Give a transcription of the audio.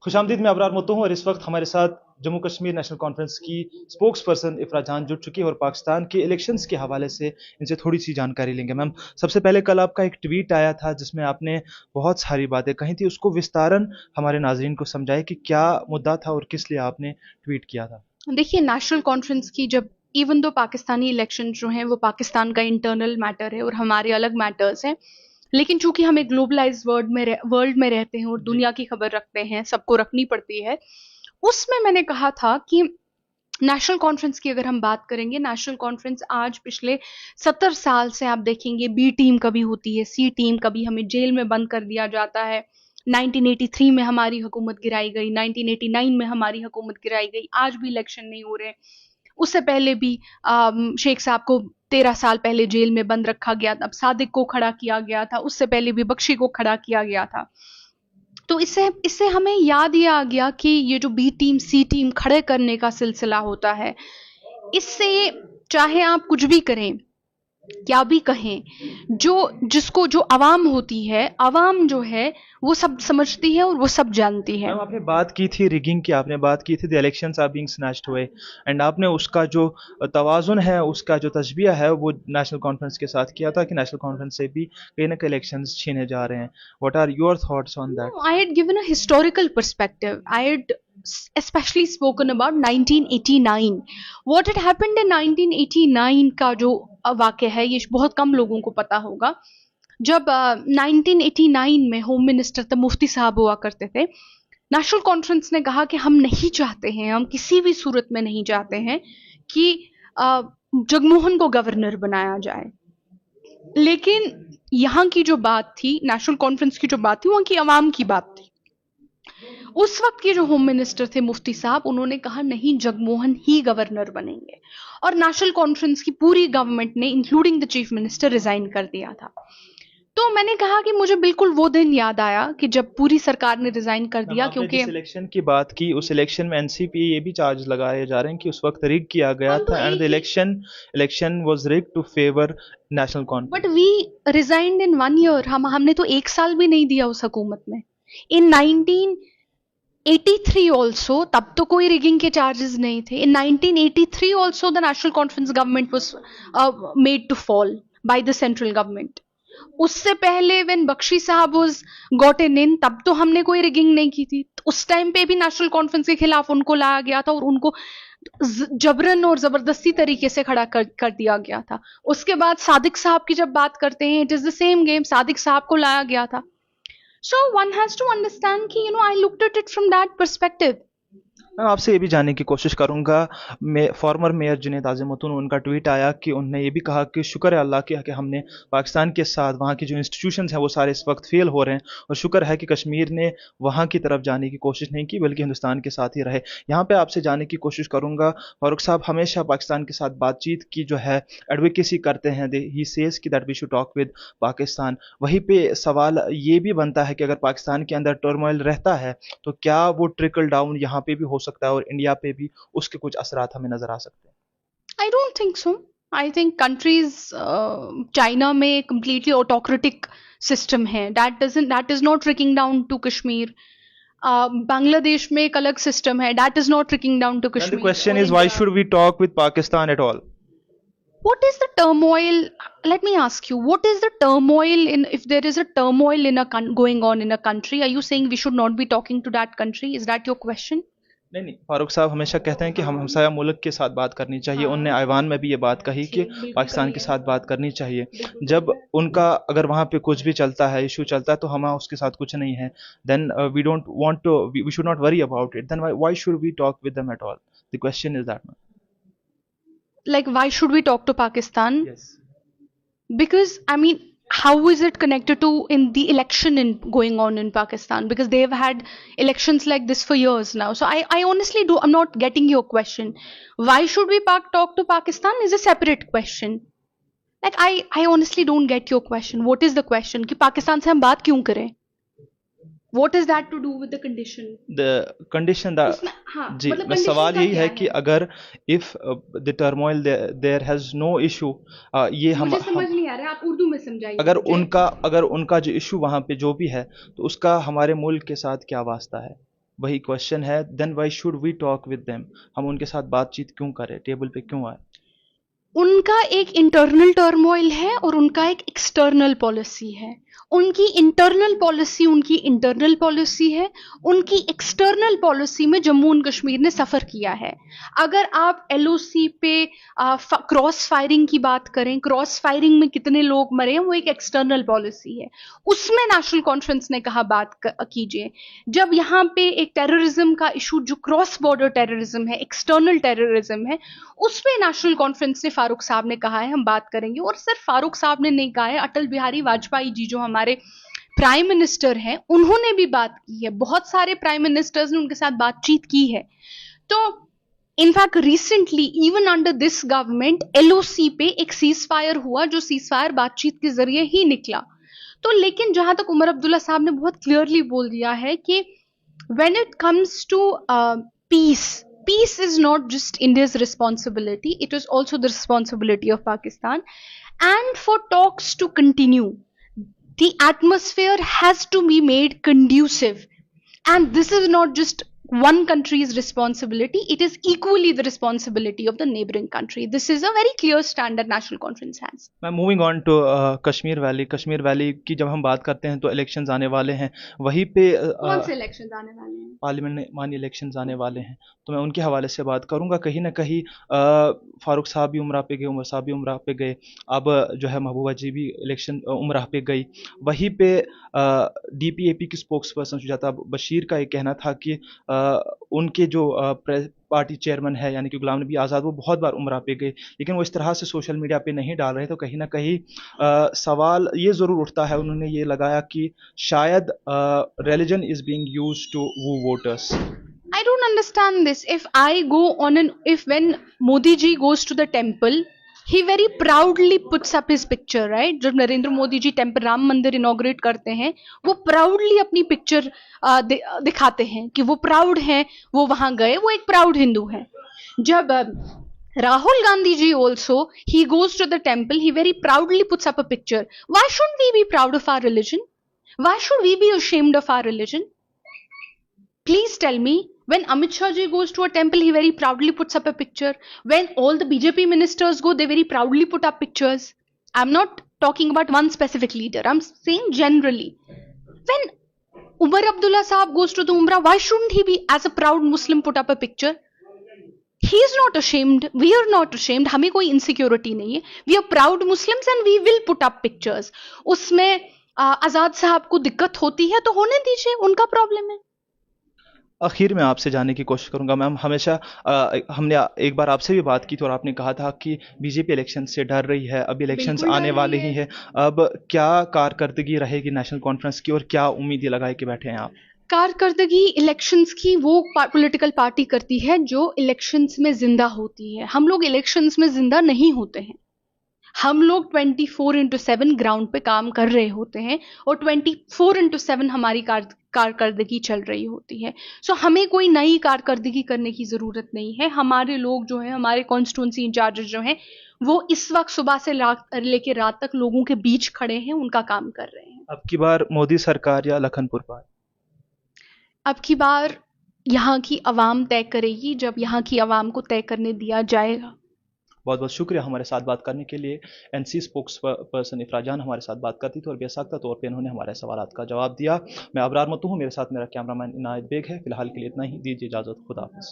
खुशामदीद, मैं अबरार मुत्तू हूँ और इस वक्त हमारे साथ जम्मू कश्मीर नेशनल कॉन्फ्रेंस की स्पोक्स पर्सन इफ़रा जान जुड़ चुकी है और पाकिस्तान के इलेक्शंस के हवाले से इनसे थोड़ी सी जानकारी लेंगे। मैम, सबसे पहले कल आपका एक ट्वीट आया था जिसमें आपने बहुत सारी बातें कही थी, उसको विस्तारन हमारे नाजरीन को समझाए कि क्या मुद्दा था और किस लिए आपने ट्वीट किया था। देखिए, नेशनल कॉन्फ्रेंस की जब इवन दो पाकिस्तानी इलेक्शन जो हैं वो पाकिस्तान का इंटरनल मैटर है और हमारे अलग मैटर्स हैं, लेकिन चूंकि हम एक ग्लोबलाइज वर्ल्ड में रहते हैं और जी। दुनिया की खबर रखते हैं, सबको रखनी पड़ती है। उसमें मैंने कहा था कि नेशनल कॉन्फ्रेंस की अगर हम बात करेंगे, नेशनल कॉन्फ्रेंस आज पिछले 70 साल से आप देखेंगे बी टीम कभी होती है, सी टीम, कभी हमें जेल में बंद कर दिया जाता है। 1983 में हमारी हुकूमत गिराई गई, 1989 में हमारी हुकूमत गिराई गई, आज भी इलेक्शन नहीं हो रहे। उससे पहले भी शेख साहब को 13 साल पहले जेल में बंद रखा गया, अब सादिक को खड़ा किया गया था, उससे पहले भी बख्शी को खड़ा किया गया था। तो इससे इससे हमें याद ये आ गया कि ये जो बी टीम सी टीम खड़े करने का सिलसिला होता है, इससे चाहे आप कुछ भी करें, क्या भी कहें, जिसको जो आवाम होती है, आवाम जो है वो सब समझती है और वो सब जानती है। मैम, आपने बात की थी रिगिंग की, आपने बात की थी the elections are being snatched away, and आपने उसका जो तवाज़ुन है, उसका जो तशबिया है वो नेशनल कॉन्फ्रेंस के साथ किया था कि नेशनल कॉन्फ्रेंस से भी कहीं ना कहीं इलेक्शंस छीने जा रहे हैं। What are your thoughts on that? No, I had given a historical perspective. I had especially spoken about 1989. What had happened in 1989 का जो वाक़या है, ये बहुत कम लोगों को पता होगा। जब 1989 में होम मिनिस्टर तब मुफ्ती साहब हुआ करते थे, नेशनल कॉन्फ्रेंस ने कहा कि हम नहीं चाहते हैं, हम किसी भी सूरत में नहीं चाहते हैं कि जगमोहन को गवर्नर बनाया जाए। लेकिन यहाँ की जो बात थी, नेशनल कॉन्फ्रेंस की जो बात थी, वहाँ की आवाम की बात थी। उस वक्त के जो होम मिनिस्टर थे मुफ्ती साहब, उन्होंने कहा नहीं, जगमोहन ही गवर्नर बनेंगे, और नेशनल कॉन्फ्रेंस की पूरी गवर्नमेंट ने including the chief minister resign कर दिया था। तो मैंने कहा कि मुझे बिल्कुल वो दिन याद आया कि जब पूरी सरकार ने रिजाइन कर मैम, दिया, आपने क्योंकि जिस इलेक्शन की बात की उस इलेक्शन में एनसीपी ये भी चार्ज लगाए जा रहे हैं कि उस वक्त रिग किया गया हम तो था, एंड द एक ही, election was rig to favour National but Conference. We resigned in 1 year. हमने तो 1 साल भी नहीं दिया उस हुकूमत में। इन 1983 ऑल्सो, तब तो कोई रिगिंग के चार्जेस नहीं थे। In 1983 also the National Conference government was made to fall by the central government. उससे पहले व्हेन बख्शी साहब वाज गॉटन इन, तब तो हमने कोई रिगिंग नहीं की थी। तो उस टाइम पे भी नेशनल कॉन्फ्रेंस के खिलाफ उनको लाया गया था और उनको जबरन और जबरदस्ती तरीके से खड़ा कर दिया गया था। उसके बाद सादिक साहब की जब बात करते हैं, it is the same game, Sadiq साहब को लाया गया था। So one has to understand कि I looked at it from that perspective. मैं आपसे ये भी जानने की कोशिश करूंगा, फॉर्मर मेयर जुनैद आज़िमुद्दीन, उनका ट्वीट आया कि उन्होंने ये भी कहा कि शुक्र है अल्लाह कि हमने पाकिस्तान के साथ वहाँ की जो इंस्टीट्यूशंस हैं वो सारे इस वक्त फेल हो रहे हैं, और शुक्र है कि कश्मीर ने वहाँ की तरफ जाने की कोशिश नहीं की बल्कि हिंदुस्तान के साथ ही रहे। यहाँ पे आपसे जानने की कोशिश करूँगा, फारूक साहब हमेशा पाकिस्तान के साथ बातचीत की जो है एडवोकेसी करते हैं, ही सेज कि that we should talk with Pakistan. वहीं पे सवाल ये भी बनता है कि अगर पाकिस्तान के अंदर टर्मोइल रहता है तो क्या वो ट्रिकल डाउन यहाँ पे भी हो सकता है और इंडिया पे भी उसके कुछ असरात हमें नजर आ सकते हैं? I don't think so. I think countries, China में completely autocratic system है. That is not trickling down to Kashmir. Bangladesh में एक अलग सिस्टम है, that is not trickling down to Then the Kashmir question or is, why India. should we talk with Pakistan at all? What is the turmoil? Let me ask you, what is the turmoil in, if there is a turmoil in going on in a country, are you saying we should not be talking to that country? Is that your question? नहीं नहीं, फारूक साहब हमेशा कहते हैं कि हम हमसाया मुल्क के साथ बात करनी चाहिए। उनने ऐवान में भी ये बात कही कि पाकिस्तान के साथ बात करनी चाहिए। जब उनका अगर वहाँ पे कुछ भी चलता है, इशू चलता है, तो हम उसके साथ कुछ नहीं है, then we don't want to, we should not worry about it, then why should we talk with them at all? The question is that. Like, why should we talk to Pakistan? Yes. Because I mean, how is it connected to in the election in going on in Pakistan? Because they've had elections like this for years now. So I honestly I'm not getting your question. Why should we talk to Pakistan is a separate question. Like, I honestly don't get your question. What is the question? कि पाकिस्तान से हम बात क्यों करें? What is that to do with the condition? The condition the हाँ, जी, मतलब मैं condition सवाल का यही क्या है कि अगर if the turmoil there has no issue, ये मुझे समझ नहीं आ रहा है, आप उर्दू में समझाइए मुझे। अगर उनका जो इशू वहाँ पे जो भी है, तो उसका हमारे मुल्क के साथ क्या वास्ता है? वही क्वेश्चन है, then why should we talk with them, हम उनके साथ बातचीत क्यों करें, टेबल पे क्यों आए? उनका एक इंटरनल टर्मोइल है और उनका एक एक्सटर्नल पॉलिसी है। उनकी इंटरनल पॉलिसी उनकी इंटरनल पॉलिसी है, उनकी एक्सटर्नल पॉलिसी में जम्मू एंड कश्मीर ने सफ़र किया है। अगर आप एलओसी पे क्रॉस फायरिंग की बात करें, क्रॉस फायरिंग में कितने लोग मरे हैं, वो एक एक्सटर्नल पॉलिसी है, उसमें नेशनल कॉन्फ्रेंस ने कहा बात कीजिए। जब यहाँ पे एक टेररिज्म का इशू जो क्रॉस बॉर्डर टेररिज्म है, एक्सटर्नल टेररिज्म है, उसमें नेशनल कॉन्फ्रेंस ने फारूक साहब ने कहा है हम बात करेंगे। और सिर्फ फारूक साहब ने नहीं कहा है, अटल बिहारी वाजपेयी जी जो हमारे प्राइम मिनिस्टर हैं, उन्होंने भी बात की है, बहुत सारे प्राइम मिनिस्टर्स ने उनके साथ बातचीत की है। तो in fact recently even under this government LOC पे एक सीज फायर हुआ, जो सीज फायर बातचीत के जरिए ही निकला। तो लेकिन जहां तक उमर अब्दुल्ला साहब ने बहुत क्लियरली बोल दिया है कि when it comes to peace is not just India's responsibility, it is also the responsibility of Pakistan. And for talks to continue, the atmosphere has to be made conducive. And this is not just one country's responsibility, it is equally the responsibility of the neighboring country. This is a very clear stand that National Conference has. मैं moving on to Kashmir valley की जब हम बात करते हैं तो elections आने वाले हैं, वहीं पे कौन से इलेक्शंस आने वाले हैं? पार्लियामेंट इलेक्शंस आने वाले हैं, तो मैं उनके हवाले से बात करूंगा। कहीं ना कहीं फारूक साहब भी उमरा पे गए, उमर साहब भी उमरा पे गए, अब जो है महबूबा जी भी इलेक्शन उमरा पे गई। वहीं पे डीपीएपी की स्पोक्स पर्सन सुजाता बशीर का एक कहना था कि उनके जो पार्टी चेयरमैन है यानी कि गुलाम नबी आज़ाद, वो बहुत बार उमरा पे गए, लेकिन वो इस तरह से सोशल मीडिया पे नहीं डाल रहे। तो कहीं ना कहीं सवाल ये ज़रूर उठता है, उन्होंने ये लगाया कि शायद religion is being used to woo voters. I don't understand this. If when Modi ji goes to the temple, he very proudly puts up his picture, right? जब नरेंद्र मोदी जी टेम्पल राम मंदिर इनॉग्रेट करते हैं, वो प्राउडली अपनी पिक्चर दिखाते हैं कि वो प्राउड हैं, वो वहां गए, वो एक प्राउड हिंदू है। जब Rahul Gandhi ji also, he goes to the temple, he very proudly puts up a picture. Why shouldn't we be proud of our religion? Why should we be ashamed of our religion? Please tell me, when Amit Shah ji goes to a temple, he very proudly puts up a picture. When all the BJP ministers go, they very proudly put up pictures. I'm not talking about one specific leader. I'm saying generally. When Umar Abdullah Saab goes to the Umrah, why shouldn't he be, as a proud Muslim, put up a picture? He is not ashamed. We are not ashamed. हमें कोई insecurity नहीं है. We are proud Muslims and we will put up pictures. उसमें आज़ाद साहब को दिक्कत होती है तो होने दीजिए, उनका प्रॉब्लम है। आखिर में आपसे जानने की कोशिश करूंगा मैम, हमेशा हमने एक बार आपसे भी बात की थी और आपने कहा था कि बीजेपी इलेक्शन से डर रही है, अब इलेक्शंस आने वाले ही हैं, अब क्या कारकर्दगी रहेगी नेशनल कॉन्फ्रेंस की और क्या उम्मीदें लगाए के बैठे हैं आप? कारकर्दगी इलेक्शंस की वो पॉलिटिकल पार्टी करती है जो इलेक्शंस में जिंदा होती है। हम लोग इलेक्शंस में जिंदा नहीं होते हैं, हम लोग 24/7 ग्राउंड पे काम कर रहे होते हैं और 24/7 हमारी कारकर्दगी चल रही होती है। सो हमें कोई नई कारकर्दगी करने की ज़रूरत नहीं है। हमारे लोग जो हैं, हमारे कॉन्स्टिट्यूंसी इंचार्जेस जो हैं, वो इस वक्त सुबह से लेके रात तक लोगों के बीच खड़े हैं, उनका काम कर रहे हैं। अब की बार मोदी सरकार या लखनपुर पार? अब की बार यहाँ की आवाम तय करेगी, जब यहाँ की आवाम को तय करने दिया जाएगा। बहुत बहुत शुक्रिया हमारे साथ बात करने के लिए। एनसी स्पोक्स पर्सन इफरा जान हमारे साथ बात करती थी और बेसाख्ता तौर पे इन्होंने हमारे सवालात का जवाब दिया। मैं अबरार मतू हूँ, मेरे साथ मेरा कैमरामैन इनायत बेग है। फिलहाल के लिए इतना ही, दीजिए इजाज़त, खुदा हाफिज़।